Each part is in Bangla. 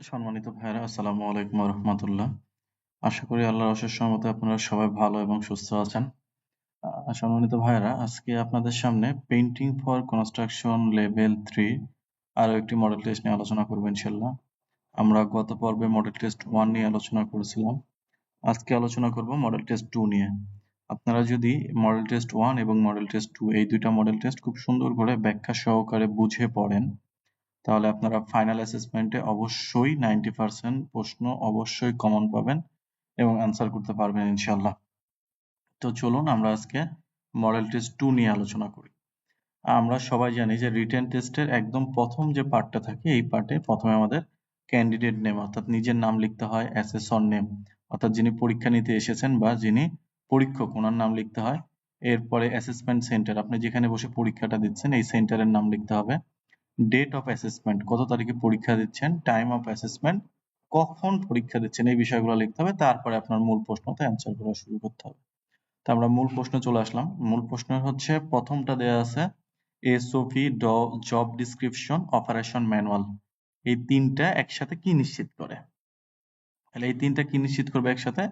সম্মানিত ভাইরা, আসসালামু আলাইকুম ওয়া রাহমাতুল্লাহ। আশা করি আল্লাহর অশেষ রহমতে আপনারা সবাই ভালো এবং সুস্থ আছেন। সম্মানিত ভাইরা, আজকে আপনাদের সামনে পেইন্টিং ফর কনস্ট্রাকশন লেভেল 3 আরো একটি মডেল টেস্ট নিয়ে আলোচনা করব ইনশাআল্লাহ। আমরা গত পর্বে মডেল টেস্ট 1 নিয়ে আলোচনা করেছিলাম। আজকে আলোচনা করব মডেল টেস্ট 2 নিয়ে। আপনারা যদি মডেল টেস্ট 1 এবং মডেল টেস্ট 2 এই দুইটা মডেল টেস্ট খুব সুন্দর করে ব্যাখ্যা সহকারে বুঝে পড়েন, তাহলে আপনারা ফাইনাল অ্যাসেসমেন্টে অবশ্যই 90% প্রশ্ন অবশ্যই কমন পাবেন এবং অ্যান্সার করতে পারবেন ইনশাআল্লাহ। তো চলুন আমরা আজকে মডেল টেস্ট 2 নিয়ে আলোচনা করি। আমরা সবাই জানি যে রিটেন টেস্টের একদম প্রথম যে পার্টটা থাকে, এই পার্টে প্রথমে আমাদের ক্যান্ডিডেট নেম অর্থাৎ নিজের নাম লিখতে হয়, অ্যাসেসর নেম অর্থাৎ যিনি পরীক্ষা নিতে এসেছেন বা যিনি পরীক্ষক ওনার নাম লিখতে হয়। এরপরে অ্যাসেসমেন্ট সেন্টার, আপনি যেখানে বসে পরীক্ষাটা দিচ্ছেন এই সেন্টারের নাম লিখতে হবে। ডেট অফ অ্যাসেসমেন্ট, কত তারিখে পরীক্ষা দিচ্ছেন। টাইম অফ অ্যাসেসমেন্ট, কখন পরীক্ষা দিচ্ছেন, এই বিষয়গুলো লিখতে হবে। তারপরে আপনার মূল প্রশ্নতে অ্যান্সার করা শুরু করতে হবে। তো আমরা মূল প্রশ্নে চলে আসলাম। মূল প্রশ্ন হচ্ছে প্রথমটা দেয়া আছে SOP, job description, operation manual, এই তিনটা একসাথে কি নিশ্চিত করে? তাহলে এই তিনটা কি নিশ্চিত করবে একসাথে?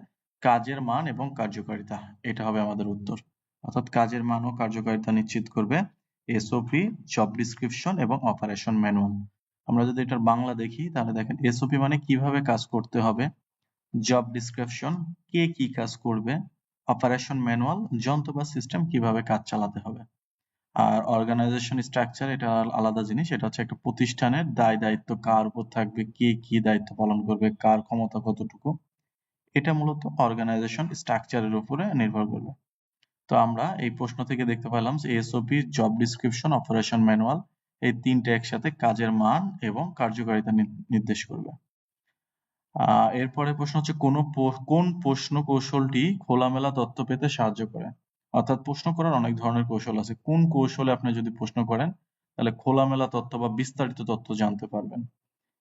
কাজের মান এবং কার্যকারিতা, এটা হবে আমাদের উত্তর। অর্থাৎ কাজের মান ও কার্যকারিতা নিশ্চিত করবে এসওপি, জব ডিসক্রিপশন এবং অপারেশন ম্যানুয়াল। আমরা যদি এটার বাংলা দেখি তাহলে দেখেন এসওপি মানে কিভাবে কাজ করতে হবে, জব ডিসক্রিপশন কে কি কাজ করবে, অপারেশন ম্যানুয়াল যন্ত্র বা সিস্টেম কিভাবে কাজ চালাতে হবে। আর অর্গানাইজেশন স্ট্রাকচার এটা আলাদা জিনিস, এটা হচ্ছে একটা প্রতিষ্ঠানের দায় দায়িত্ব কার উপর থাকবে, কে কি দায়িত্ব পালন করবে, কার ক্ষমতা কতটুকু, এটা মূলত অর্গানাইজেশন স্ট্রাকচারের উপরে নির্ভর করবে। তো আমরা এই প্রশ্ন থেকে দেখতে পেলাম যে SOP, job description, operation manual এই তিনটে একসাথে কাজের মান এবং কার্যকারিতা নির্দেশ করবে। এরপরে প্রশ্ন হচ্ছে কোন প্রশ্ন কৌশলটি খোলামেলা তথ্য পেতে সাহায্য করে? অর্থাৎ প্রশ্ন করার অনেক ধরনের কৌশল আছে, কোন কৌশলে আপনি যদি প্রশ্ন করেন তাহলে খোলামেলা তথ্য বা বিস্তারিত তথ্য জানতে পারবেন।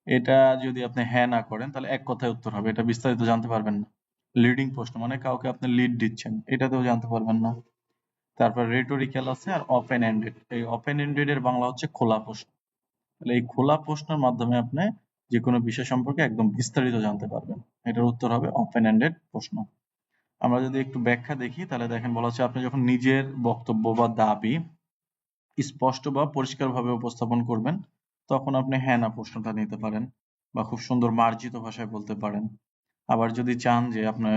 এটা যদি আপনি হ্যাঁ না করেন তাহলে এক কথায় উত্তর হবে, এটা বিস্তারিত জানতে পারবেন না। লিডিং প্রশ্ন মানে কাউকে আপনি লিড দিচ্ছেন, এটাতেও জানতে পারবেন না। তারপর রেটরিক্যাল আছে আর ওপেন এন্ডেড। এই ওপেন এন্ডেড এর বাংলা হচ্ছে খোলা প্রশ্ন। তাহলে এই খোলা প্রশ্নের মাধ্যমে আপনি যে কোনো বিষয় সম্পর্কে একদম বিস্তারিত জানতে পারবেন। এটার উত্তর হবে ওপেন এন্ডেড প্রশ্ন। আমরা যদি একটু ব্যাখ্যা দেখি তাহলে দেখেন বলা হচ্ছে আপনি যখন নিজের বক্তব্য বা দাবি স্পষ্ট বা পরিষ্কারভাবে উপস্থাপন করবেন তখন আপনি হ্যাঁ না প্রশ্নটা নিতে পারেন বা খুব সুন্দর মার্জিত ভাষায় বলতে পারেন। আবার যদি চান যে আপনার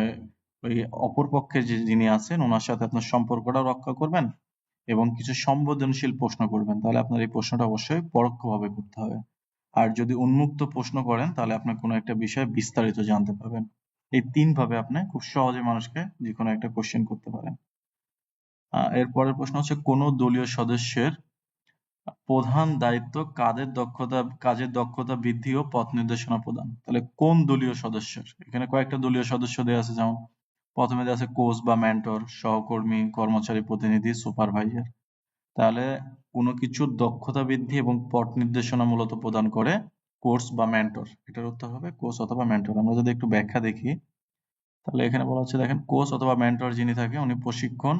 ওই অপর পক্ষের যিনি আছেন ওনার সাথে আপনার সম্পর্কটা রক্ষা করবেন এবং কিছু সংবেদনশীল প্রশ্ন করবেন, তাহলে আপনার এই প্রশ্নটা অবশ্যই পরোক্ষভাবে করতে হবে। আর যদি উন্মুক্ত প্রশ্ন করেন তাহলে আপনি কোনো একটা বিষয়ে বিস্তারিত জানতে পারবেন। এই ৩ ভাবে আপনি খুব সহজে মানুষকে যেকোনো একটা কোয়েশ্চেন করতে পারেন। এর পরের প্রশ্ন হচ্ছে কোন দলীয় সদস্যের প্রধান দায়িত্ব কাজের দক্ষতা বৃদ্ধি ও পথ নির্দেশনা প্রদান। তাহলে কোন দলীয় সদস্যের? এখানে কয়েকটা দলীয় সদস্য দেয়া আছে, যেমন প্রথমে দেয়া আছে কোচ বা মেন্টর, সহকর্মী, কর্মচারী, প্রতিনিধি, সুপারভাইজার। তাহলে কোনো কিছুর দক্ষতা বৃদ্ধি এবং পথ নির্দেশনা মূলত প্রদান করে কোচ বা মেন্টর। এটার উত্তর হবে কোচ অথবা মেন্টর। আমরা যদি একটু ব্যাখ্যা দেখি তাহলে এখানে বলা হচ্ছে দেখেন কোচ অথবা মেন্টর যিনি থাকে উনি প্রশিক্ষণ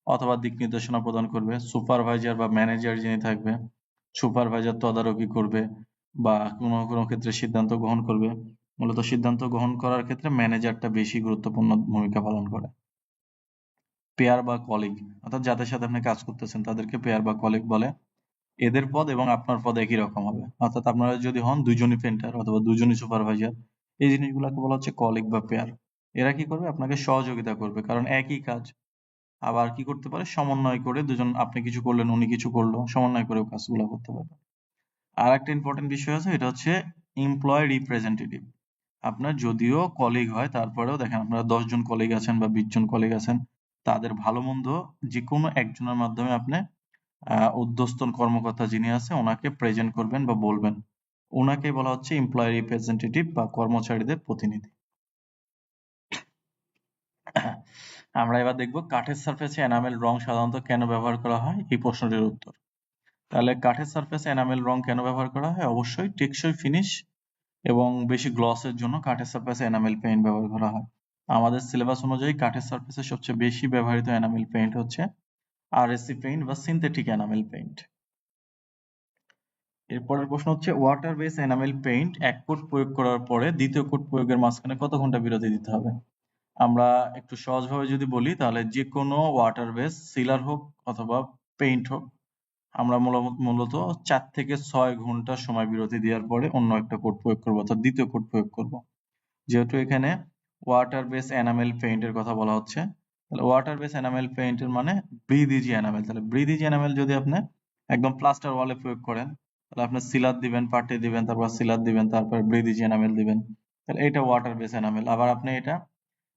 অথবা দিক নির্দেশনা প্রদান করবে। সুপারভাইজার বা ম্যানেজার যিনি থাকবে, সুপারভাইজার তদারকি করবে বা কোনো কোনো ক্ষেত্রে সিদ্ধান্ত গ্রহণ করবে। মূলত সিদ্ধান্ত গ্রহণ করার ক্ষেত্রে ম্যানেজারটা বেশি গুরুত্বপূর্ণ ভূমিকা পালন করে। পেয়ার বা কলিগ অর্থাৎ যাদের সাথে আপনি কাজ করতেছেন তাদেরকে পেয়ার বা কলিগ বলে। এদের পদ এবং আপনার পদ একই রকম হবে, অর্থাৎ আপনারা যদি হন দুজনই পেন্টার অথবা দুজনই সুপারভাইজার, এই জিনিসগুলোকে বলা হচ্ছে কলিগ বা পেয়ার। এরা কি করবে? আপনাকে সহযোগিতা করবে, কারণ একই কাজ। আবার কি করতে পারে? সমন্বয় করে দুজন, আপনি কিছু করলেন উনি কিছু করলো, সমন্বয় করেও কাজগুলো করতে পারবে। আর একটা ইম্পর্টেন্ট বিষয় আছে, এটা হচ্ছে এমপ্লয় রিপ্রেজেন্টেটিভ। আপনার যদিও কলিগ হয় তারপরেও দেখেন আপনারা 10 জন কলিগ আছেন বা 20 জন কলিগ আছেন, তাদের ভালো মন্দ যে কোনো একজনের মাধ্যমে আপনি ঊর্ধ্বতন কর্মকর্তা যিনি আছে ওনাকে প্রেজেন্ট করবেন বা বলবেন। ওনাকে বলা হচ্ছে এমপ্লয় রিপ্রেজেন্টেটিভ বা কর্মচারীদের প্রতিনিধি। আমরা এবার দেখব কাঠের সারফেসে এনামেল রং সাধারণত কেন ব্যবহার করা হয়, এই প্রশ্নটির উত্তর। তাহলে কাঠের সারফেসে এনামেল রং কেন ব্যবহার করা হয়? অবশ্যই টেকসই ফিনিশ এবং বেশি গ্লসের জন্য কাঠের সারফেসে এনামেল পেইন্ট ব্যবহার করা হয়। আমাদের সিলেবাস অনুযায়ী কাঠের সারফেসে সবচেয়ে বেশি ব্যবহৃত এনামেল পেইন্ট হচ্ছে আরএসসি পেইন্ট বা সিনথেটিক এনামেল পেইন্ট। এরপরের প্রশ্ন হচ্ছে water base enamel paint 1 coat প্রয়োগ করার পরে দ্বিতীয় কোট প্রয়োগের মাঝখানে কত ঘন্টা বিরতি দিতে হবে? আমরা একটু সহজভাবে যদি বলি তাহলে যে কোনো ওয়াটার বেস সিলার হোক অথবা পেইন্ট হোক, আমরা মূলত 4 থেকে 6 ঘন্টা সময় বিরতি দেওয়ার পরে অন্য একটা কোট প্রয়োগ করবো, অর্থাৎ দ্বিতীয় কোট প্রয়োগ করব। যেহেতু এখানে ওয়াটার বেস এনামেল পেইন্টের কথা বলা হচ্ছে, তাহলে ওয়াটার বেস এনামেল পেইন্টের মানে ব্রিথ ইজি এনামেল। তাহলে ব্রিথ ইজি এনামেল যদি আপনি একদম প্লাস্টার ওয়ালে প্রয়োগ করেন, তাহলে আপনি সিলার দিবেন, পার্টি দিবেন, তারপর সিলার দিবেন, তারপর ব্রিথ ইজি এনামেল দিবেন, তাহলে এটা ওয়াটার বেস এনামেল। আবার আপনি এটা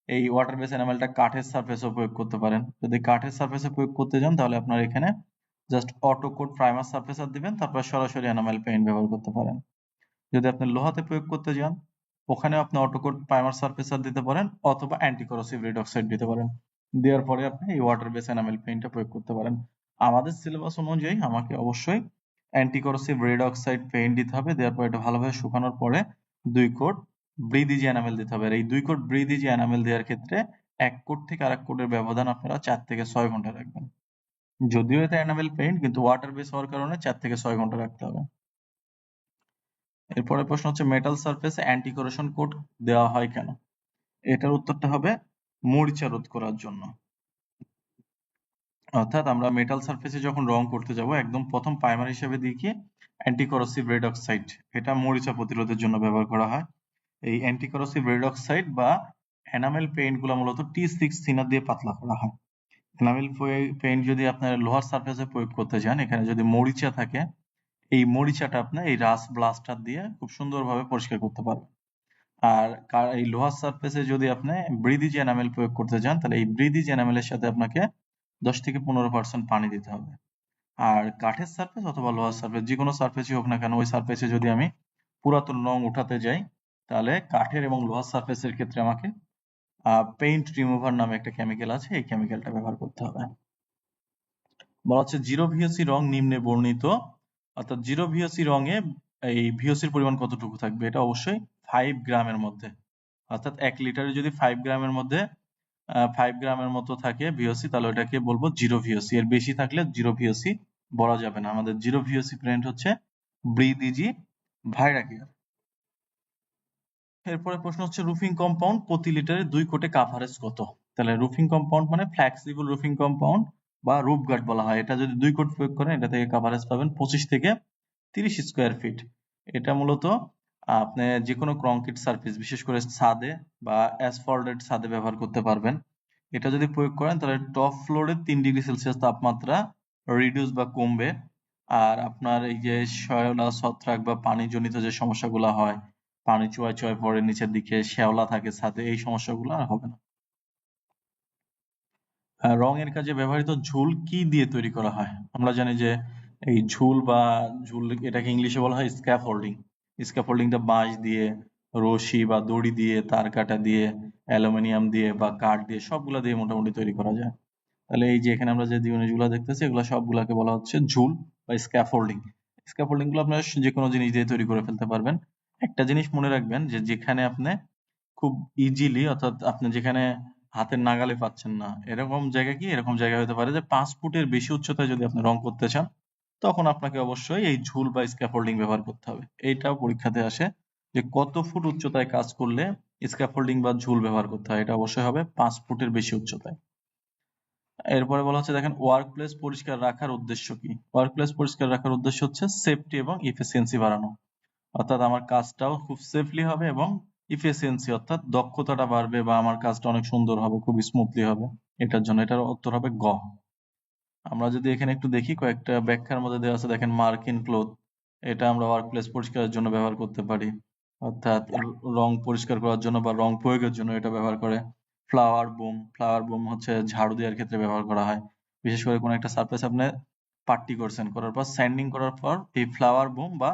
এই ওয়াটার বেস এনামেলটা কাঠের সারফেসেও প্রয়োগ করতে পারেন। যদি কাঠের সারফেসে প্রয়োগ করতে যান তাহলে আপনার এখানে জাস্ট অটো কোট প্রাইমার সারফেসার দিবেন, তারপর সরাসরি এনামেল পেইন্ট ব্যবহার করতে পারেন। যদি আপনি লোহাতে প্রয়োগ করতে যান ওখানেও আপনি অটো কোট প্রাইমার সারফেসার দিতে পারেন অথবা অ্যান্টি করোসিভ রেড অক্সাইড দিতে পারেন। দেওয়ার পরে আপনি এই ওয়াটার বেস এনামেল পেইন্টটা প্রয়োগ করতে পারেন। আমাদের সিলেবাস অনুযায়ী আমাকে অবশ্যই anti corrosive red oxide paint দিতে হবে। দেওয়ার পরে এটা ভালোভাবে শুকানোর পরে 2 কোট ব্রিথ ইজি এনামেল দিতে হবে। আর এই 2 কোট ব্রিথ ইজি এনামেল দেওয়ার ক্ষেত্রে 1 কোট থেকে আরেক কোটের ব্যবধান আপনারা 4 থেকে 6 ঘন্টা রাখবেন। যদিও এটা এনামেল পেইন্ট কিন্তু ওয়াটার বেস হওয়ার কারণে 4 থেকে 6 ঘন্টা রাখতে হবে। এরপরের প্রশ্ন হচ্ছে মেটাল সারফেসে অ্যান্টি করেশন কোট দেওয়া হয় কেন? এটার উত্তরটা হবে মরিচা রোধ করার জন্য। অর্থাৎ আমরা মেটাল সারফেসে যখন রং করতে যাব একদম প্রথম প্রাইমার হিসেবে দিই কি অ্যান্টি করোসিভ রেড অক্সাইড। এটা মরিচা প্রতিরোধের জন্য ব্যবহার করা হয়। এই অ্যান্টি করোসিভ রেড অক্সাইড বা এনামেল পেইন্ট গুলো মূলত T6 থিনার দিয়ে পাতলা করা হয়। এনামেল পেইন্ট যদি আপনার লোহার সারফেসে প্রয়োগ করতে চান, এখানে যদি মরিচা থাকে, এই মরিচাটা আপনার এই রাস্ট ব্লাস্টার দিয়ে খুব সুন্দরভাবে পরিষ্কার করতে পারবেন। আর এই লোহার সারফেসে যদি আপনি ব্রিথ ইজি এনামেল প্রয়োগ করতে চান তাহলে এই ব্রিথ ইজি এনামেলের সাথে আপনাকে 10 থেকে 15% পানি দিতে হবে। আর কাঠের সারফেস অথবা লোহার সারফেস যে কোনো সারফেসই হোক না কেন, ওই সারফেসে যদি আমি পুরাতন রং উঠাতে যাই তাহলে কাঠের এবং লোহার সারফেসের ক্ষেত্রে আমাকে পেইন্ট রিমুভার নামে একটা কেমিক্যাল আছে, এই কেমিক্যালটা ব্যবহার করতে হবে। বলা হচ্ছে জিরো ভিওসি রং নিম্নে বর্ণিত, অর্থাৎ জিরো ভিওসি রঙে এই ভিওসির পরিমাণ কতটুকু থাকবে? এটা অবশ্যই 5 গ্রামের মধ্যে। অর্থাৎ 1 লিটারে যদি 5 গ্রামের মধ্যে 5 গ্রামের মতো থাকে ভিওসি তাহলে ওটাকে বলবো জিরো ভিওসি। এর বেশি থাকলে জিরো ভিওসি বলা যাবে না। আমাদের জিরো ভিওসি ব্র্যান্ড হচ্ছে ব্রিথ ইজি ভাইরাকিয়ার। এরপরে প্রশ্ন হচ্ছে রুফিং কম্পাউন্ড প্রতি লিটারে 2 কোটে কাভারেজ কত? তাহলে রুফিং কম্পাউন্ড মানে ফ্লেক্সিবল রুফিং কম্পাউন্ড বা রুফ গার্ড বলা হয়। এটা যদি 2 কোট প্রয়োগ করেন এটা থেকে কাভারেজ পাবেন 25 থেকে 30 স্কয়ার ফিট। এটা মূলত আপনি যে কোনো কংক্রিট সারফেস বিশেষ করে ছাদে বা অ্যাসফল্টেড ছাদে ব্যবহার করতে পারবেন। এটা যদি প্রয়োগ করেন তাহলে টপ ফ্লোরে 3 ডিগ্রি সেলসিয়াস তাপমাত্রা রিডিউস বা কমবে। আর আপনার এই যে শ্যাওলা ছত্রাক বা পানিজনিত যে সমস্যাগুলো হয়, পানি চুয়ায় চুয়ায় পড়ে নিচের দিকে, শ্যাওলা থাকে ছাদে, এই সমস্যাগুলো আর হবে না। রঙের কাজে ব্যবহৃত ঝুল কি দিয়ে তৈরি করা হয়? আমরা জানি যে এই ঝুল এটাকে ইংলিশে বলা হয় স্ক্যাফোল্ডিং। স্ক্যাফোল্ডিংটা বাঁশ দিয়ে, রশি বা দড়ি দিয়ে, তার কাটা দিয়ে, অ্যালুমিনিয়াম দিয়ে বা কাঠ দিয়ে সবগুলা দিয়ে মোটামুটি তৈরি করা যায়। তাহলে এই যে এখানে আমরা যে জিনিসগুলো দেখতেছি এগুলো সবগুলাকে বলা হচ্ছে ঝুল বা স্ক্যাফোল্ডিং। স্ক্যাফোল্ডিং গুলো আপনারা যে কোনো জিনিস দিয়ে তৈরি করে ফেলতে পারবেন। একটা জিনিস মনে রাখবেন যে যেখানে আপনি খুব ইজিলি, অর্থাৎ আপনি যেখানে হাতের নাগালে পাচ্ছেন না এরকম জায়গা কি এরকম জায়গা হতে পারে যে 5 ফুটের বেশি উচ্চতায় যদি আপনি রং করতে চান তখন আপনাকে অবশ্যই এই ঝুল বা স্ক্যাফোল্ডিং ব্যবহার করতে হবে। এইটাও পরীক্ষাতে আসে যে কত ফুট উচ্চতায় কাজ করলে স্ক্যাফোল্ডিং বা ঝুল ব্যবহার করতে হয়। এটা অবশ্যই হবে 5 ফুটের বেশি উচ্চতায়। এরপরে বলা হচ্ছে দেখেন ওয়ার্ক প্লেস পরিষ্কার রাখার উদ্দেশ্য কি? ওয়ার্ক প্লেস পরিষ্কার রাখার উদ্দেশ্য হচ্ছে সেফটি এবং এফিসিয়েন্সি বাড়ানো। অর্থাৎ আমার কাজটাও খুব সেফলি হবে এবং এফিসিয়েন্সি অর্থাৎ দক্ষতাটা বাড়বে বা আমার কাজটা অনেক সুন্দর হবে, খুব স্মুথলি হবে। এটার জন্য এটার উত্তর হবে গ। আমরা যদি এখানে একটু দেখি কয়েকটা ব্যাখ্যার মধ্যে দেওয়া আছে দেখেন মার্কিন ক্লথ, এটা আমরা ওয়ার্ক প্লেস পরিষ্কারের জন্য ব্যবহার করতে পারি। অর্থাৎ রং পরিষ্কার করার জন্য বা রং প্রয়োগের জন্য এটা ব্যবহার করে। ফ্লাওয়ার বুম হচ্ছে ঝাড়ু দেওয়ার ক্ষেত্রে ব্যবহার করা হয়। বিশেষ করে কোনো একটা সারফেস আপনি পাট্টি করছেন, করার পর স্যান্ডিং করার পর এই ফ্লাওয়ার বুম বা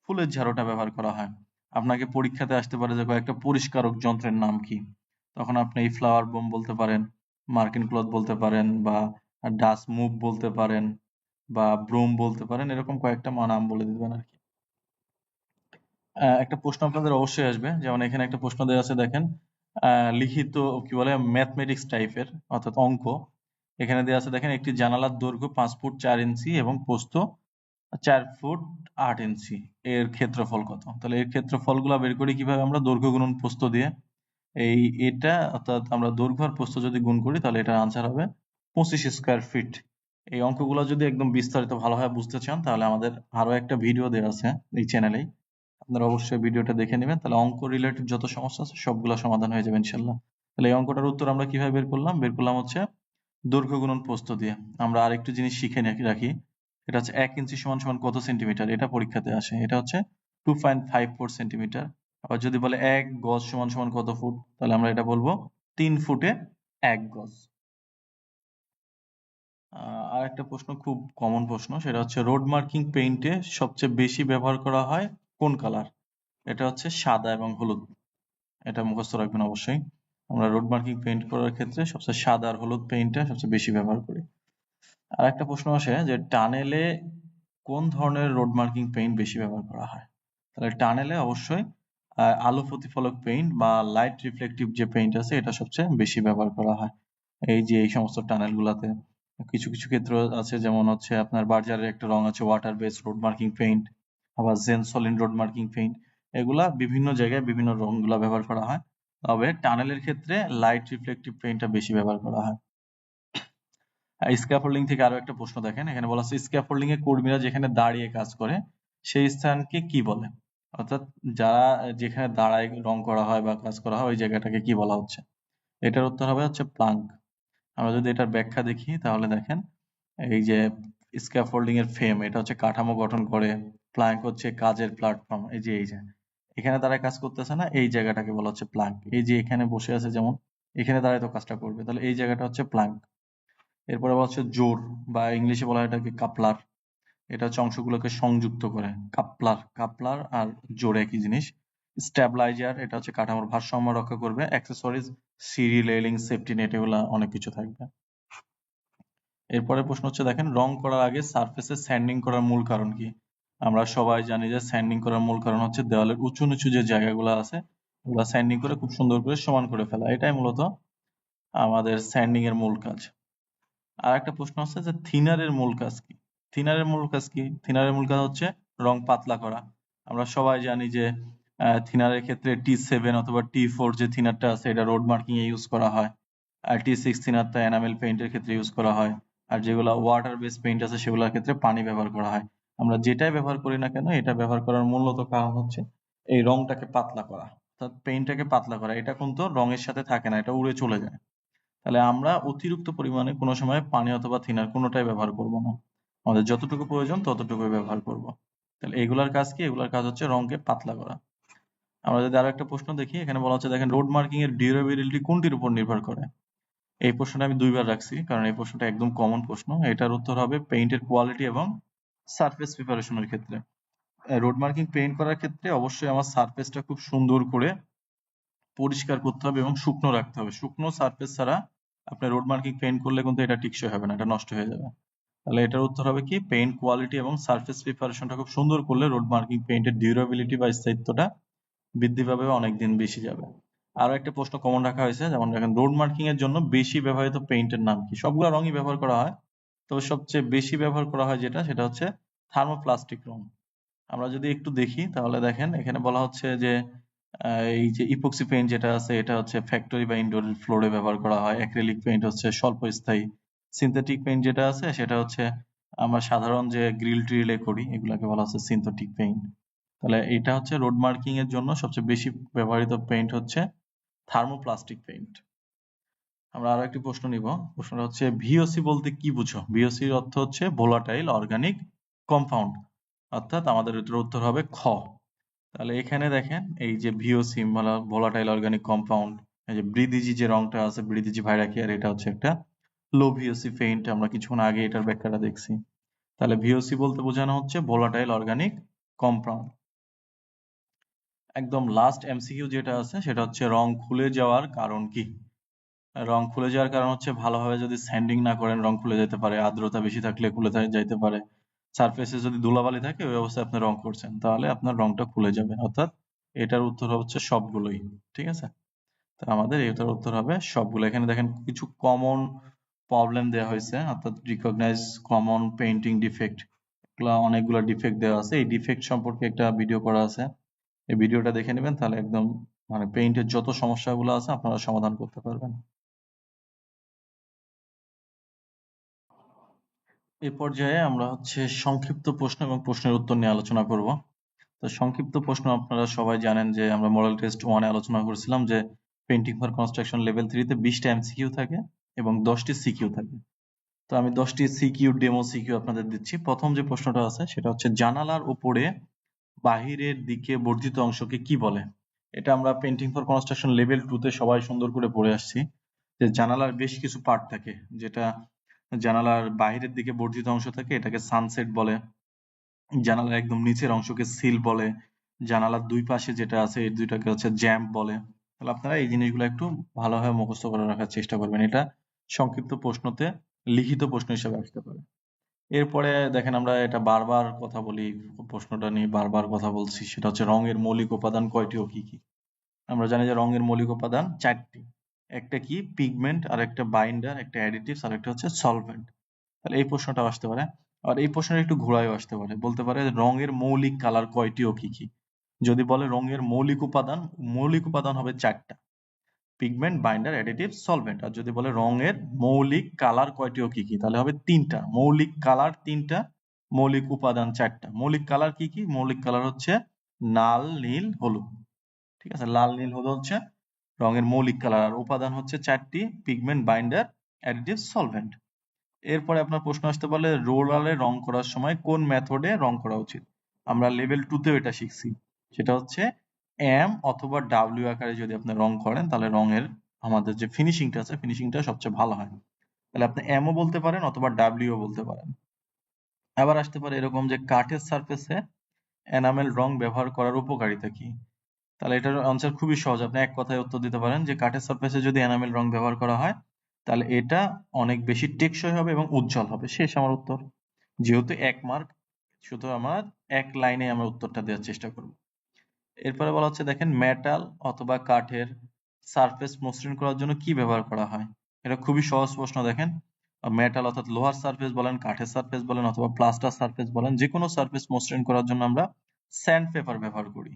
ফুলের ঝাড়ুটা ব্যবহার করা হয়। আপনাকে পরীক্ষাতে আসতে পারে যে কয়েকটা পরিষ্কারক যন্ত্রের নাম কি? তখন আপনি এই ফ্লাওয়ার বুম বলতে পারেন, মার্কিন ক্লথ বলতে পারেন বা ডাস্ট মুভ বলতে পারেন বা ব্রুম বলতে পারেন, এরকম কয়েকটা নাম বলে দিবেন আর কি। একটা প্রশ্ন আপনাদের অবশ্যই আসবে, যেমন এখানে একটা প্রশ্ন দেওয়া আছে দেখেন লিখিত কি বলে ম্যাথমেটিক্স টাইপের অর্থাৎ অঙ্ক। এখানে দেওয়া আছে দেখেন একটি জানালার দৈর্ঘ্য 5 ফুট 4 ইঞ্চি এবং প্রস্থ 4 ফুট 8 ইঞ্চি এর ক্ষেত্রফল কত? তাহলে এর ক্ষেত্রফলগুলো বের করি কিভাবে আমরা? দৈর্ঘ্য গুণন প্রস্থ দিয়ে। এটা অর্থাৎ আমরা দৈর্ঘ্য আর প্রস্থ যদি গুণ করি তাহলে এটার আনসার হবে 25 স্কয়ার ফিট। এই অঙ্কগুলো যদি একদম বিস্তারিত ভালোভাবে বুঝতে চান তাহলে আমাদের আরো একটা ভিডিও দেওয়া আছে এই চ্যানেলেই, আপনারা অবশ্যই ভিডিওটা দেখে নেবেন, তাহলে অঙ্ক রিলেটেড যত সমস্যা আছে সবগুলো সমাধান হয়ে যাবে ইনশাল্লাহ। তাহলে এই অঙ্কটার উত্তর আমরা কিভাবে বের করলাম? বের করলাম হচ্ছে দৈর্ঘ্য গুণন প্রস্থ দিয়ে। আমরা আরেকটু জিনিস শিখে রাখি, এটা হচ্ছে 1 ইঞ্চি সমান সমান কত সেন্টিমিটার, এটা পরীক্ষাতে আসে। এটা হচ্ছে 2.54 সেন্টিমিটার। আবার যদি বলে 1 গজ সমান সমান কত ফুট, তাহলে আমরা এটা বলবো 3 ফুটে 1 গজ। আর একটা প্রশ্ন, খুব কমন প্রশ্ন, সেটা হচ্ছে রোড মার্কিং পেইন্টে সবচেয়ে বেশি ব্যবহার করা হয় কোন কালার? এটা হচ্ছে সাদা এবং হলুদ। এটা মুখস্থ রাখবেন অবশ্যই। আমরা রোড মার্কিং পেইন্ট করার ক্ষেত্রে সবচেয়ে সাদা আর হলুদ পেইন্টটা সবচেয়ে বেশি ব্যবহার করি। আর একটা প্রশ্ন আসে যে টানেলে কোন ধরনের রোড মার্কিং পেইন্ট বেশি ব্যবহার করা হয়? তাহলে টানেলে অবশ্যই আলো প্রতিফলক পেইন্ট বা লাইট রিফ্লেকটিভ যে পেইন্ট আছে এটা সবচেয়ে বেশি ব্যবহার করা হয়। এই যে এই সমস্ত টানেল গুলাতে কিছু কিছু ক্ষেত্র আছে, যেমন হচ্ছে আপনার বার্জারের একটা রং আছে water base road marking paint, আবার জেনসলিন রোড মার্কিং পেইন্ট, এগুলা বিভিন্ন জায়গায় বিভিন্ন রংগুলা ব্যবহার করা হয়। তবে টানেলের ক্ষেত্রে লাইট রিফ্লেকটিভ পেইন্টটা বেশি ব্যবহার করা হয়। স্ক্যাফোল্ডিং থেকে আরো একটা প্রশ্ন দেখেন, এখানে বলা আছে স্ক্যাফোল্ডিং এ কর্মীরা যেখানে দাঁড়িয়ে কাজ করে সেই স্থানকে কি বলে? অর্থাৎ যারা যেখানে দাঁড়ায় রং করা হয় বা কাজ করা হয় ওই জায়গাটাকে কি বলা হচ্ছে? এটার উত্তর হবে হচ্ছে প্লাঙ্ক। আমরা যদি এটার ব্যাখ্যা দেখি তাহলে দেখেন, এই যে স্ক্যাফোল্ডিং এর ফ্রেম এটা হচ্ছে কাঠামো গঠন করে, প্লাঙ্ক হচ্ছে কাজের প্ল্যাটফর্ম। এই যে এখানে দাঁড়ায় কাজ করতেছে না, এই জায়গাটাকে বলা হচ্ছে প্লাঙ্ক। এই যে এখানে বসে আছে যেমন, এখানে দাঁড়ায় তো কাজটা করবে, তাহলে এই জায়গাটা হচ্ছে প্লাঙ্ক। এরপরে বলা হচ্ছে জোর, বা ইংলিশে বলা হয় এটাকে কাপলার। এটা হচ্ছে অংশগুলোকে সংযুক্ত করে, কাপলার। কাপলার আর জোর একই জিনিস। স্ট্যাবিলাইজার, এটা হচ্ছে কাঠামোর ভারসাম্য রক্ষা করবে। অ্যাক্সেসরিজ, সিঁড়ি, রেলিং, সেফটি নেট, এগুলা অনেক কিছু থাকবে। এরপরে প্রশ্ন হচ্ছে দেখেন, রং করার আগে সারফেসে স্যান্ডিং করার মূল কারণ কি? আমরা সবাই জানি যে স্যান্ডিং করার মূল কারণ হচ্ছে দেওয়ালের উঁচু নিচু যে জায়গাগুলো আছে ওগুলা স্যান্ডিং করে খুব সুন্দর করে সমান করে ফেলা, এটাই মূলত আমাদের স্যান্ডিং এর মূল কাজ। আর একটা প্রশ্ন হচ্ছে যে থিনারের মূল কাজ কি? থিনারের মূল কাজ কি? থিনারের মূল কাজ হচ্ছে রং পাতলা করা। আমরা সবাই জানি যে থিনারের ক্ষেত্রে T7 অথবা T4 যে থিনারটা আছে এটা রোড মার্কিং এ ইউজ করা হয়, আর T6 থিনারটা এনামেল পেইন্টের ক্ষেত্রে ইউজ করা হয়, আর যেগুলো ওয়াটার বেস পেইন্ট আছে সেগুলোর ক্ষেত্রে পানি ব্যবহার করা হয়। আমরা যেটাই ব্যবহার করি না কেন এটা ব্যবহার করার মূলত কারণ হচ্ছে এই রংটাকে পাতলা করা, অর্থাৎ পেইন্টটাকে পাতলা করা। এটা কিন্তু রঙের সাথে থাকে না, এটা উড়ে চলে যায়। তাহলে আমরা অতিরিক্ত পরিমাণে কোনো সময় পানি অথবা থিনার কোনোটাই ব্যবহার করব না, আমাদের যতটুকু প্রয়োজন ততটুকুই ব্যবহার করব। তাহলে এগুলার কাজ কি? এগুলার কাজ হচ্ছে রঙকে পাতলা করা। আমরা যদি আরো একটা প্রশ্ন দেখি, এখানে বলা হচ্ছে দেখেন রোড মার্কিং এর ডিউরেবিলিটি কোনটির উপর নির্ভর করে? এই প্রশ্নটা আমি দুইবার রাখছি কারণ এই প্রশ্নটা একদম কমন প্রশ্ন। এটার উত্তর হবে পেইন্টের কোয়ালিটি এবং সারফেস প্রিপারেশনের ক্ষেত্রে। রোড মার্কিং পেইন্ট করার ক্ষেত্রে অবশ্যই আমার সারফেসটা খুব সুন্দর করে পরিষ্কার করতে হবে এবং শুকনো রাখতে হবে। শুকনো সারফেস ছাড়া আপনি রোড মার্কিং পেইন্ট করলে কিন্তু এটা টেকসই হবে না, এটা নষ্ট হয়ে যাবে। তাহলে এটার উত্তর হবে কি পেইন্ট কোয়ালিটি এবং সারফেস প্রিপারেশনটা খুব সুন্দর করলে রোড মার্কিং পেইন্টের ডিউরেবিলিটি বা স্থায়িত্বটা বৃদ্ধি পাবে, অনেকদিন বেশি যাবে। আরো একটা প্রশ্ন কমন রাখা হয়েছে, যেমন দেখেন রোড মার্কিং এর জন্য বেশি ব্যবহৃত পেইন্টের নাম কি? সবগুলো রঙই ব্যবহার করা হয়, তবে সবচেয়ে বেশি ব্যবহার করা হয় যেটা সেটা হচ্ছে থার্মোপ্লাস্টিক রং। আমরা যদি একটু দেখি তাহলে দেখেন এখানে বলা হচ্ছে যে এই যে ইপক্সি পেইন্ট যেটা আছে এটা হচ্ছে ফ্যাক্টরি বা ইনডোর ফ্লোরে ব্যবহার করা হয়। অ্যাক্রিলিক পেইন্ট হচ্ছে স্বল্পস্থায়ী। সিনথেটিক পেইন্ট যেটা আছে সেটা হচ্ছে আমরা সাধারণ যে গ্রিল ট্রিলে করি এগুলাকে বলা হচ্ছে সিনথেটিক পেইন্ট। তাহলে এটা হচ্ছে রোড মার্কিং এর জন্য সবচেয়ে বেশি ব্যবহৃত পেইন্ট হচ্ছে থার্মোপ্লাস্টিক পেইন্ট। আমরা আরো একটি প্রশ্ন নিব। প্রশ্নটা হচ্ছে ভিওসি বলতে কি বুঝো? ভিওসির অর্থ হচ্ছে ভোলাটাইল অর্গানিক কম্পাউন্ড, অর্থাৎ আমাদের এটার উত্তর হবে খ। তাহলে এখানে দেখেন এই যে ভিওসি মানে ভোলাটাইল অর্গানিক কম্পাউন্ড, এই যে ব্রিদিজি যে রংটা আছে ব্রিদিজি ভাইরাকিয়ার, এটা হচ্ছে একটা লো ভিওসি পেইন্ট। আমরা কিছুক্ষণ আগে এটার ব্যাখ্যাটা দেখছি। তাহলে ভিওসি বলতে বোঝানো হচ্ছে ভোলাটাইল অর্গানিক কম্পাউন্ড। একদম লাস্ট এমসিকিউ যেটা আছে সেটা হচ্ছে রং খুলে যাওয়ার কারণ কি? রং খুলে যাওয়ার কারণ হচ্ছে ভালোভাবে যদি স্যান্ডিং না করেন রং খুলে যেতে পারে, আর্দ্রতা বেশি থাকলে খুলে যাইতে পারে, সারফেসে যদি ধুলাবালি থাকে ওই অবস্থায় আপনি রং করছেন তাহলে আপনার রংটা খুলে যাবে। অর্থাৎ এটার উত্তর হচ্ছে সবগুলোই। ঠিক আছে, তো আমাদের এটার উত্তর হবে সবগুলো। এখানে দেখেন কিছু কমন প্রবলেম দেওয়া হয়েছে, অর্থাৎ রিকগনাইজ কমন পেইন্টিং ডিফেক্ট, অনেকগুলো ডিফেক্ট দেওয়া আছে। এই ডিফেক্ট সম্পর্কে একটা ভিডিও করা আছে, এই ভিডিওটা দেখে নেবেন, তাহলে একদম মানে পেইন্টের যত সমস্যাগুলো আছে আপনারা সমাধান করতে পারবেন। এই পর্যায়ে আমরা সংক্ষিপ্ত প্রশ্ন এবং প্রশ্নের উত্তর নিয়ে আলোচনা করব। তো সংক্ষিপ্ত প্রশ্ন আপনারা সবাই জানেন যে আমরা মডেল টেস্ট 1 এ আলোচনা করেছিলাম যে পেইন্টিং ফর কনস্ট্রাকশন লেভেল 3 তে 20টা এমসিকিউ থাকে এবং 10টি সিকিউ থাকে। তো আমি 10টি সিকিউ ডেমো সিকিউ আপনাদের দিচ্ছি। প্রথম যে প্রশ্নটা আছে সেটা হচ্ছে জানালার উপরে বাহিরের দিকে বর্ধিত অংশকে কি বলে? এটা আমরা পেইন্টিং ফর কনস্ট্রাকশন লেভেল 2 তে সবাই সুন্দর করে পড়ে আসছি যে জানালার বেশ কিছু পার্ট থাকে, যেটা জানালার বাহিরের দিকে বর্ধিত অংশ থাকে এটাকে সানসেট বলে, জানালার একদম নিচের অংশকে সিল বলে, জানালার দুই পাশে যেটা আছে এই দুইটাকে জ্যাম্প বলে। তাহলে আপনারা এই জিনিসগুলো একটু ভালোভাবে মুখস্থ করে রাখার চেষ্টা করবেন, এটা সংক্ষিপ্ত প্রশ্নতে লিখিত প্রশ্ন হিসেবে আসতে পারে। এরপরে দেখেন আমরা এটা বারবার কথা বলি, প্রশ্নটা নিয়ে বারবার কথা বলছি, সেটা হচ্ছে রঙের মৌলিক উপাদান কয়টি ও কি কি? আমরা জানি যে রঙের মৌলিক উপাদান 4টি। একটা কি পিগমেন্ট, আর একটা বাইন্ডার, একটা অ্যাডিটিভস, আর একটা হচ্ছে সলভেন্ট। তাহলে এই প্রশ্নটা আসতে পারে। আর এই প্রশ্নটা একটু ঘোরায়ও আসতে পারে, বলতে পারে রঙের মৌলিক কালার কয়টি ও কি কি? যদি বলে রঙের মৌলিক উপাদান, মৌলিক উপাদান হবে 4টা, পিগমেন্ট, বাইন্ডার, অ্যাডিটিভ, সলভেন্ট। আর যদি বলে রঙের মৌলিক কালার কয়টি ও কি কি, তাহলে হবে 3টা। মৌলিক কালার 3টা, মৌলিক উপাদান 4টা। মৌলিক কালার কি কি? মৌলিক কালার হচ্ছে লাল, নীল, হলুদ। ঠিক আছে, লাল, নীল, হলুদ হচ্ছে রঙের মৌলিক কালার। আর উপাদান হচ্ছে 4টি, পিগমেন্ট, বাইন্ডার, অ্যাডিটিভ, সলভেন্ট। এরপরে আপনার প্রশ্ন আসতে পারে রোলারে রং করার সময় কোন মেথডে রং করা উচিত? আমরা লেভেল 2 তেও এটা শিখছি, সেটা হচ্ছে এম অথবা ডাব্লিউ আকারে যদি আপনি রং করেন তাহলে রঙের আমাদের যে ফিনিশিংটা আছে ফিনিশিংটা সবচেয়ে ভালো হয়। তাহলে আপনি এমও বলতে পারেন অথবা ডাব্লিউ বলতে পারেন। আবার আসতে পারে এরকম যে কাঠের সারফেসে এনামেল রং ব্যবহার করার উপকারিতা কি? তাহলে এটার আনসার খুবই সহজ, আপনি এক কথায় উত্তর দিতে পারেন যে কাঠের সারফেসে যদি এনামেল রং ব্যবহার করা হয় তাহলে এটা অনেক বেশি টেকসই হবে এবং উজ্জ্বল হবে। শেষ আমার উত্তর। যেহেতু 1 মার্ক, শুধু আমার এক লাইনে আমরা উত্তরটা দেওয়ার চেষ্টা করব। এরপরে বলা হচ্ছে দেখেন মেটাল অথবা কাঠের সারফেস মসৃণ করার জন্য কি ব্যবহার করা হয়? এটা খুবই সহজ প্রশ্ন। দেখেন মেটাল অর্থাৎ লোহার সারফেস বলেন, কাঠের সারফেস বলেন অথবা প্লাস্টার সারফেস বলেন, যে কোনো সারফেস মসৃণ করার জন্য আমরা স্যান্ড পেপার ব্যবহার করি।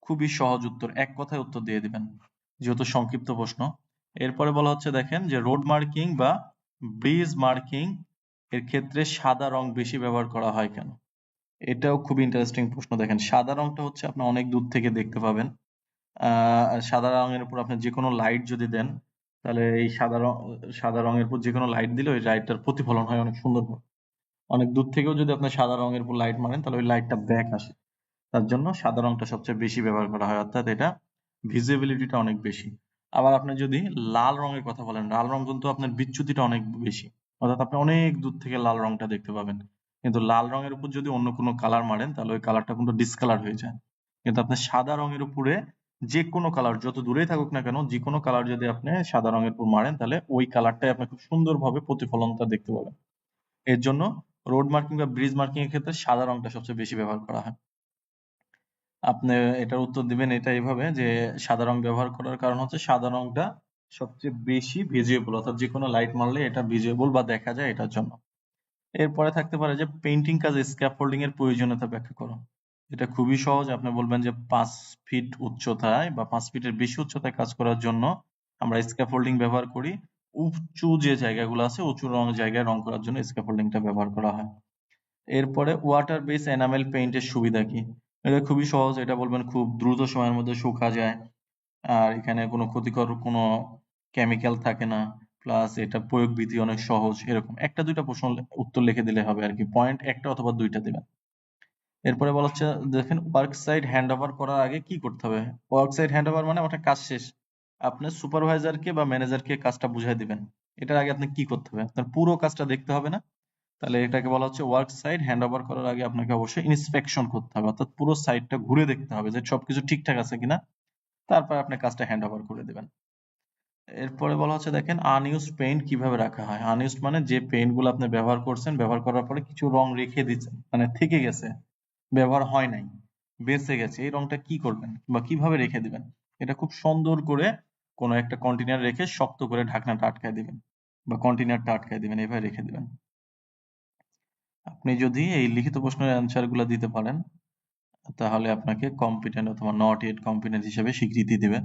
খুবই সহজ উত্তর, এক কথায় উত্তর দিয়ে দিবেন যেহেতু সংক্ষিপ্ত প্রশ্ন। এরপরে বলা হচ্ছে দেখেন যে রোড মার্কিং বা ব্রিজ মার্কিং এর ক্ষেত্রে সাদা রং বেশি ব্যবহার করা হয় কেন? এটাও খুব ইন্টারেস্টিং প্রশ্ন। দেখেন সাদা রংটা হচ্ছে আপনি অনেক দূর থেকে দেখতে পাবেন। সাদা রঙের উপর আপনি যে কোনো লাইট যদি দেন তাহলে এই সাদা রঙের উপর যে কোনো লাইট দিলে ওই লাইটটার প্রতিফলন হয় অনেক সুন্দর। অনেক দূর থেকেও যদি আপনি সাদা রঙের উপর লাইট মারেন তাহলে ওই লাইটটা ব্যাক আসে। তার জন্য সাদা রংটা সবচেয়ে বেশি ব্যবহার করা হয়, অর্থাৎ এটা ভিজিবিলিটিটা অনেক বেশি। আবার আপনি যদি লাল রঙের কথা বলেন, লাল রং কিন্তু আপনার বিচ্যুতিটা অনেক বেশি, অর্থাৎ আপনি অনেক দূর থেকে লাল রংটা দেখতে পাবেন। কিন্তু লাল রঙের উপর যদি অন্য কোনো কালার মারেন তাহলে ওই কালারটা কিন্তু ডিসকালার হয়ে যায়। কিন্তু আপনি সাদা রঙের উপরে যে কোনো কালার যত দূরেই থাকুক না কেন, যে কোনো কালার যদি আপনি সাদা রঙের উপর মারেন তাহলে ওই কালারটাই আপনি খুব সুন্দরভাবে প্রতিফলনটা দেখতে পাবেন। এর জন্য রোড মার্কিং বা ব্রিজ মার্কিং এর ক্ষেত্রে সাদা রংটা সবচেয়ে বেশি ব্যবহার করা হয়। আপনি এটার উত্তর দিবেন এটা এইভাবে যে সাদা রং ব্যবহার করার কারণ হচ্ছে সাদা রংটা সবচেয়ে বেশি ভিজিবল, অর্থাৎ যে কোনো লাইট মারলে এটা ভিজিবল বা দেখা যায় এটার জন্য। এরপরে থাকতে পারে যে পেইন্টিং কাজে স্ক্যাফোল্ডিং এর প্রয়োজনীয়তা ব্যাখ্যা করো। এটা খুবই সহজ, আপনি বলবেন যে 5 ফিট উচ্চতায় বা 5 ফিটের বেশি উচ্চতায় কাজ করার জন্য আমরা স্ক্যাফোল্ডিং ব্যবহার করি। উঁচু যে জায়গাগুলো আছে উঁচু জায়গায় রং করার জন্য স্ক্যাফোল্ডিংটা ব্যবহার করা হয়। এরপরে ওয়াটার বেস এনামেল পেইন্টের সুবিধা কি? এটা খুবই সহজ, এটা বলবেন খুব দ্রুত সময়ের মধ্যে শুকা যায়, আর এখানে কোনো ক্ষতিকর কোনো কেমিক্যাল থাকে না, প্লাস এটা প্রয়োগ বিধি অনেক সহজ। এরকম একটা দুইটা প্রশ্ন উত্তর লিখে দিলে হবে আর কি, পয়েন্ট একটা অথবা দুইটা দিবেন। এরপরে বলা হচ্ছে দেখেন ওয়ার্ক সাইট হ্যান্ড ওভার করার আগে কি করতে হবে? ওয়ার্ক সাইট হ্যান্ড ওভার মানে ওটা কাজ শেষ, আপনি সুপারভাইজারকে বা ম্যানেজারকে কাজটা বুঝাই দিবেন। এটার আগে আপনি কি করতে হবে? আপনার পুরো কাজটা দেখতে হবে না? তাহলে এটাকে বলা হচ্ছে ওয়ার্ক সাইট হ্যান্ড ওভার করার আগে আপনাকে অবশ্যই ইন্সপেকশন করতে হবে, অর্থাৎ পুরো সাইটটা ঘুরে দেখতে হবে যে সবকিছু ঠিকঠাক আছে কিনা, তারপর আপনি কাজটা হ্যান্ড ওভার করে দেবেন। এরপরে বলা হচ্ছে দেখেন আনইউজ পেইন্ট কিভাবে রাখা হয়? আনইউজ মানে যে পেইন্ট গুলো আপনি ব্যবহার করছেন, ব্যবহার করার পরে কিছু রং রেখে দিচ্ছেন, মানে থেকে গেছে, ব্যবহার হয় নাই, বেঁচে গেছে, এই রংটা কি করবেন বা কিভাবে রেখে দিবেন? এটা খুব সুন্দর করে কোনো একটা কন্টেনার রেখে শক্ত করে ঢাকনাটা আটকায় দিবেন বা কন্টেনারটা আটকায় দিবেন, এভাবে রেখে দিবেন। আপনি যদি এই লিখিত প্রশ্নের অ্যান্সার গুলো দিতে পারেন তাহলে আপনাকে কম্পিটেন্ট অথবা নট ইয়েট কম্পিটেন্ট হিসেবে স্বীকৃতি দিবে।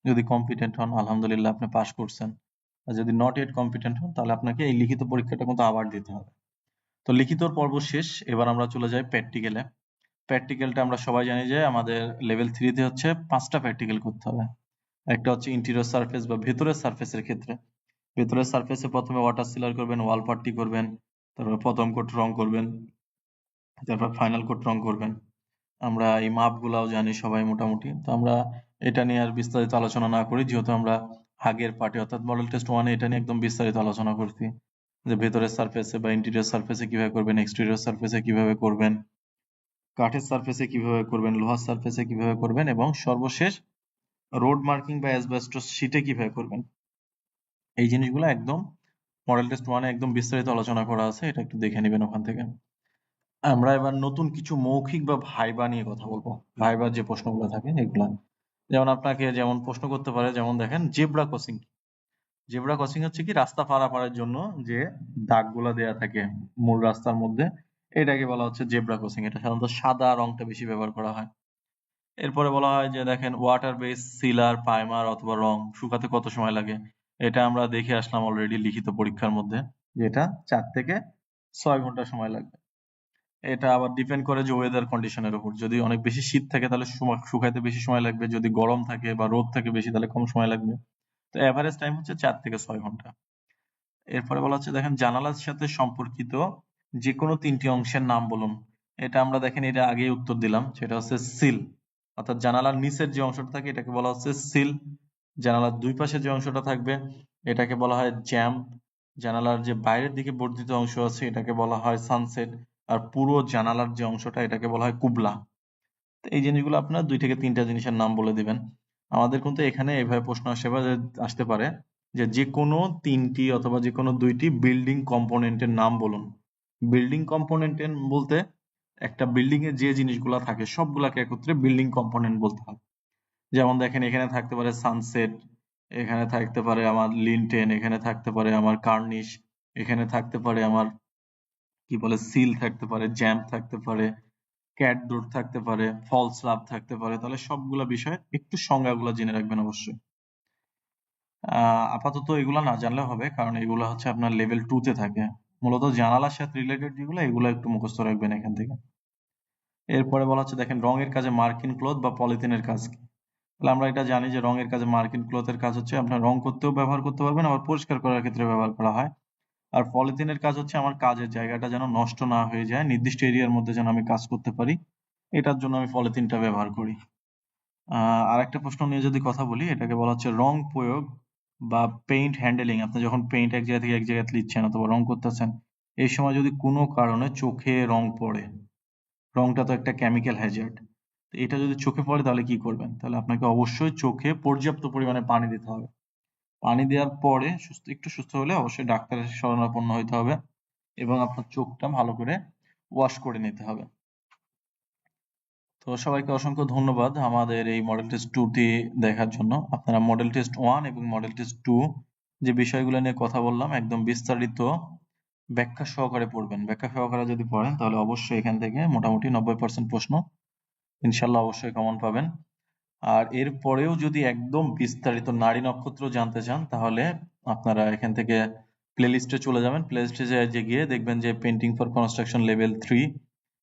যদি কম্পিটেন্ট হন আলহামদুলিল্লাহ আপনি পাস করছেন, আর যদি নট ইয়েট কম্পিটেন্ট হন তাহলে আপনাকে এই লিখিত পরীক্ষাটা কিন্তু আবার দিতে হবে। তো লিখিতর পর্ব শেষ, এবার আমরা চলে যাই প্র্যাকটিক্যালে। প্র্যাকটিক্যালটা আমরা সবাই জানি যে আমাদের লেভেল 3 তে হচ্ছে 5টা প্র্যাকটিক্যাল করতে হবে। একটা হচ্ছে ইন্টেরিয়র সারফেস বা ভেতরের সারফেসের ক্ষেত্রে ভেতরের সারফেসে প্রথমে ওয়াটার সিলার করবেন, ওয়াল পাট্টি করবেন, তারপর প্রথম কোট রং করবেন, তারপর ফাইনাল কোট রং করবেন। আমরা এই মাপগুলাও জানি সবাই মোটামুটি। তো আমরা এটা নিয়ে আর বিস্তারিত আলোচনা না করি, যেহেতু আমরা আগের পার্টে অর্থাৎ মডেল টেস্ট 1 এ এটা নিয়ে একদম বিস্তারিত আলোচনা করছি যে ভেতরের সারফেসে বা ইন্টেরিয়র সারফেসে কিভাবে করবেন, এক্সটেরিয়র সারফেসে কিভাবে করবেন, কাঠের সারফেসে কিভাবে করবেন, লোহার সারফেসে কিভাবে করবেন এবং সর্বশেষ রোড মার্কিং বা অ্যাসবেস্টস শীটে কিভাবে করবেন। এই জিনিসগুলো একদম মডেল টেস্ট 1 এ একদম বিস্তারিত আলোচনা করা আছে, এটা একটু দেখে নেবেন ওখান থেকে। আমরা এবার নতুন কিছু মৌখিক বা ভাইবা নিয়ে কথা বলবো। ভাইবার যে প্রশ্নগুলো থাকে এগুলা, যেমন আপনাকে যেমন প্রশ্ন করতে পারে, যেমন দেখেন জেব্রা ক্রসিং। জেব্রা ক্রসিং হচ্ছে কি রাস্তা পারাপারের জন্য যে দাগগুলা দেয়া থাকে মূল রাস্তার মধ্যে, এটাকে বলা হচ্ছে জেব্রা ক্রসিং। এটা সাধারণত সাদা রংটা বেশি ব্যবহার করা হয়। এরপরে বলা হয় যে দেখেন ওয়াটার বেস সিলার প্রাইমার অথবা রং শুকাতে কত সময় লাগে। এটা আমরা দেখে আসলাম অলরেডি লিখিত পরীক্ষার মধ্যে, যেটা 4 থেকে 6 ঘন্টা সময় লাগবে। এটা আবার ডিপেন্ড করে যে ওয়েদার কন্ডিশনের উপর। যদি অনেক বেশি শীত থাকে তাহলে শুকাইতে বেশি সময় লাগবে, যদি গরম থাকে বা রোদ থাকে বেশি তাহলে কম সময় লাগবে। তো এভারেজ টাইম হচ্ছে 4 থেকে 6 ঘন্টা। এরপরে বলা হচ্ছে দেখেন জানালার সাথে সম্পর্কিত যে কোনো 3টি অংশের নাম বলুন। এটা আমরা দেখেন এটা আগেই উত্তর দিলাম, সেটা হচ্ছে সিল। অর্থাৎ জানালার নিচের যে অংশটা থাকে এটাকে বলা হচ্ছে সিল। জানালার দুই পাশে যে অংশটা থাকবে এটাকে বলা হয় জ্যাম। জানালার যে বাইরের দিকে বর্ধিত অংশ আছে এটাকে বলা হয় সানসেট। আর পুরো জানালার যে অংশটা এটাকে বলা হয় কুবলা। তো এই জিনিসগুলো আপনার 2 থেকে 3টা জিনিসের নাম বলে দিবেন। আমাদের কিন্তু এখানে এভাবে প্রশ্ন আসতে পারে যে যেকোনো 3টি অথবা যেকোনো 2টি বিল্ডিং কম্পোনেন্টের নাম বলুন। বিল্ডিং কম্পোনেন্ট বলতে একটা বিল্ডিং এর যে জিনিসগুলা থাকে সবগুলাকে একত্রে বিল্ডিং কম্পোনেন্ট বলতে হয়। যেমন দেখেন এখানে থাকতে পারে সানসেট, এখানে থাকতে পারে আমার লিনটেন, এখানে থাকতে পারে আমার কার্নিশ, এখানে থাকতে পারে আমার কি বলে সিল থাকতে পারে, জ্যাম থাকতে পারে, ক্যাট ডোর থাকতে পারে, ফলস স্ল্যাব থাকতে পারে। তাহলে সবগুলা বিষয় একটু সংজ্ঞাগুলো জেনে রাখবেন অবশ্যই। আপাতত এগুলা না জানলেও হবে, কারণ এগুলা হচ্ছে আপনার লেভেল 2 তে থাকে। মূলত জানালার সাথে রিলেটেড যেগুলো এগুলো একটু মুখস্থ রাখবেন এখান থেকে। এরপরে বলা হচ্ছে দেখেন রঙের কাজে মার্কিন ক্লথ বা পলিথিনের কাজ কি। তাহলে আমরা এটা জানি যে রঙের কাজে মার্কিন ক্লথের কাজ হচ্ছে আপনার রং করতেও ব্যবহার করতে পারবেন, আবার পরিষ্কার করার ক্ষেত্রে ব্যবহার করা হয়। আর পলিথিনের কাজ হচ্ছে আমার কাজের জায়গাটা যেন নষ্ট না হয়ে যায়, নির্দিষ্ট এরিয়ার মধ্যে যেন আমি কাজ করতে পারি, এটার জন্য আমি পলিথিনটা ব্যবহার করি। আরেকটা প্রশ্ন নিয়ে যদি কথা বলি, এটাকে বলা হচ্ছে রং প্রয়োগ বা পেইন্ট হ্যান্ডেলিং। আপনি যখন পেইন্ট এক জায়গা থেকে এক জায়গায় লিখছেন অথবা রং করতেছেন, এই সময় যদি কোনো কারণে চোখে রং পড়ে, রংটা তো একটা কেমিক্যাল হ্যাজার্ড, এটা যদি চোখে পড়ে তাহলে কি করবেন? তাহলে আপনাকে অবশ্যই চোখে পর্যাপ্ত পরিমাণে পানি দিতে হবে। পানি দেওয়ার পরে একটু সুস্থ হলে অবশ্যই ডাক্তারের শরণাপন্ন হইতে হবে এবং আপনার চোখটা ভালো করে ওয়াশ করে নিতে হবে। তো সবাইকে অসংখ্য ধন্যবাদ আমাদের এই মডেল টেস্ট 2 টি দেখার জন্য। আপনারা মডেল টেস্ট 1 এবং মডেল টেস্ট 2 যে বিষয়গুলো নিয়ে কথা বললাম একদম বিস্তারিত ব্যাখ্যা সহকারে পড়বেন। ব্যাখ্যা সহকারে যদি পড়েন তাহলে অবশ্যই এখান থেকে মোটামুটি 90% প্রশ্ন ইনশাল্লাহ অবশ্যই কমন পাবেন। আর এর পরেও যদি একদম বিস্তারিত নারী নক্ষত্র জানতে চান তাহলে আপনারা এখান থেকে প্লেলিস্টে চলে যাবেন। প্লেলিস্টে গিয়ে দেখবেন যে পেইন্টিং ফর কনস্ট্রাকশন লেভেল 3,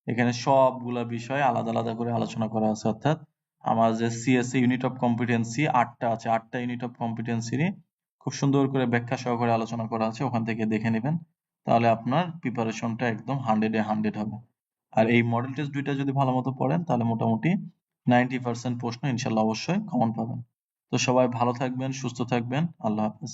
এখানে সবগুলা বিষয় আলাদা আলাদা করে আলোচনা করা আছে। অর্থাৎ আমার যে সিএসসি ইউনিট অফ কম্পিটেন্সি 8টা আছে, 8টা ইউনিট অফ কম্পিটেন্সি খুব সুন্দর করে ব্যাখ্যা সহকারে আলোচনা করা আছে, ওখান থেকে দেখে নেবেন। তাহলে আপনার প্রিপারেশনটা একদম 100-এ 100 হবে। আর এই মডেল টেস্ট 2টা যদি ভালো মতো পড়েন তাহলে মোটামুটি 90% প্রশ্ন ইনশাল্লাহ অবশ্যই কমন পাবেন। তো সবাই ভালো থাকবেন, সুস্থ থাকবেন। আল্লাহ হাফেজ।